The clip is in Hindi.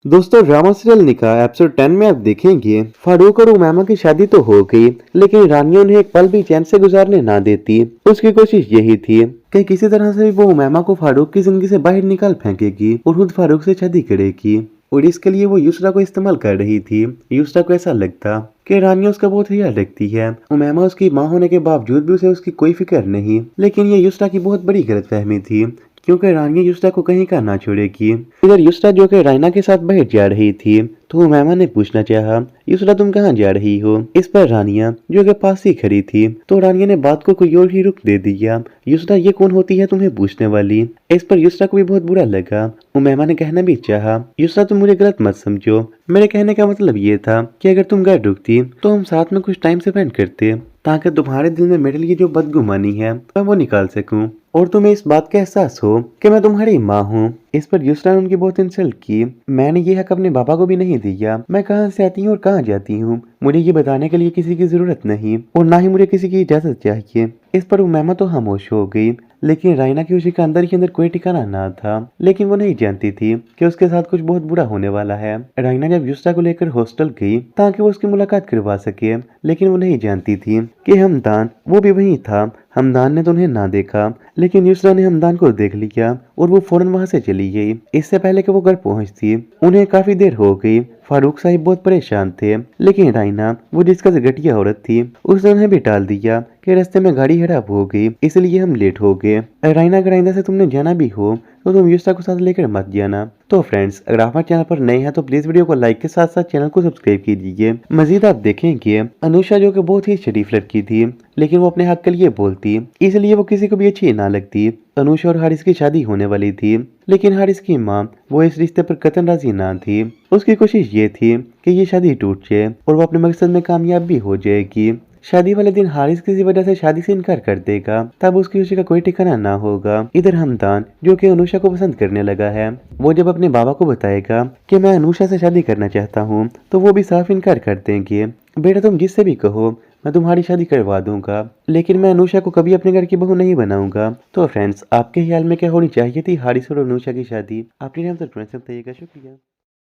दोस्तों ड्रामा सीरियल निकाह एपिसोड 10 में आप देखेंगे फारूक और उमैमा की शादी तो हो गई, लेकिन रानिया उन्हें एक पल भी चैन से गुजारने ना देती। उसकी कोशिश यही थी कि किसी तरह से वो उमैमा को फारूक की जिंदगी से बाहर निकाल फेंकेगी और खुद फारूक से शादी करेगी। और इसके लिए वो युसरा को इस्तेमाल कर रही थी। युसरा को ऐसा लगता कि रानिया उसका बहुत ख्याल रखती है। उमैमा उसकी माँ होने के बावजूद भी उसे उसकी कोई फिक्र नहीं, लेकिन ये युसरा की बहुत बड़ी गलतफहमी थी, क्योंकि रानिया युसरा को कहीं का ना छोड़ेगी। इधर युसरा जो कि रायना के साथ बाहर जा रही थी, तो उमैमा ने पूछना चाहा, युसरा तुम कहाँ जा रही हो? इस पर रानिया जो के पास ही खड़ी थी, तो रानिया ने बात को कोई और ही रुख दे दिया। युसरा ये कौन होती है तुम्हें पूछने वाली? इस पर युसरा को भी बहुत बुरा लगा। उमैमा ने कहना भी चाहा, युसरा तुम मुझे गलत मत समझो, मेरे कहने का मतलब ये था कि अगर तुम घर रुकती तो हम साथ में कुछ टाइम स्पेंड करते, ताकि तुम्हारे दिल में मेरे लिए जो बदगुमानी है मैं वो निकाल सकूं और तुम्हें इस बात का एहसास हो कि मैं तुम्हारी माँ हूँ। इस पर युसरा ने उनकी बहुत इंसल्ट की। मैंने ये हक अपने पापा को भी नहीं दिया। मैं कहाँ से आती हूँ और कहाँ जाती हूँ मुझे ये बताने के लिए किसी की जरूरत नहीं, और ना ही मुझे किसी की इजाजत चाहिए। इस पर उमैमा तो खामोश हो गई, लेकिन रायना की खुशी का अंदर ही अंदर कोई ठिकाना ना था। लेकिन वो नहीं जानती थी कि उसके साथ कुछ बहुत बुरा होने वाला है। रायना जब युसरा को लेकर हॉस्टल गई ताकि वो उसकी मुलाकात करवा सके, लेकिन वो नहीं जानती थी कि हमदान वो भी वहीं था। हमदान ने तो उन्हें ना देखा, लेकिन युसरा ने हमदान को देख लिया और वो फौरन वहां से चली गई। इससे पहले कि वो घर पहुंचती उन्हें काफी देर हो गई। फारूक साहिब बहुत परेशान थे, लेकिन रायना वो जिसका घटिया औरत थी उसने उन्हें भी टाल दिया कि रास्ते में गाड़ी खराब हो गई, इसलिए हम लेट हो गए। रायना अगर आइंदा से तुमने जाना भी हो तो तुम युसरा को साथ लेकर मत जाना। तो फ्रेंड्स, अगर आप हमारे चैनल पर नए हैं तो प्लीज वीडियो को लाइक के साथ साथ चैनल को सब्सक्राइब कीजिए। मजीद आप देखेंगे अनुषा जो कि बहुत ही शरीफ लड़की थी, लेकिन वो अपने हक के लिए बोलती, इसलिए वो किसी को भी अच्छी ना लगती। अनुषा और हारिस की शादी होने वाली थी, लेकिन हारिस की माँ वो इस रिश्ते पर कतई राजी ना थी। उसकी कोशिश ये थी कि ये शादी टूट जाए और वो अपने मकसद में कामयाब भी हो जाएगी। शादी वाले दिन हारिस किसी वजह से शादी से इनकार कर देगा, तब उसकी खुशी का कोई ठिकाना ना होगा। इधर हमदान जो कि अनुषा को पसंद करने लगा है, वो जब अपने बाबा को बताएगा कि मैं अनुषा से शादी करना चाहता हूँ, तो वो भी साफ इनकार कर देंगे। बेटा तुम जिससे भी कहो मैं तुम्हारी शादी करवा दूंगा, लेकिन मैं अनुषा को कभी अपने घर की बहू नहीं बनाऊंगा। तो फ्रेंड्स, आपके ख्याल में क्या होनी चाहिए थी हारिस और अनुषा की शादी? अपनी नाम से बताइएगा। शुक्रिया।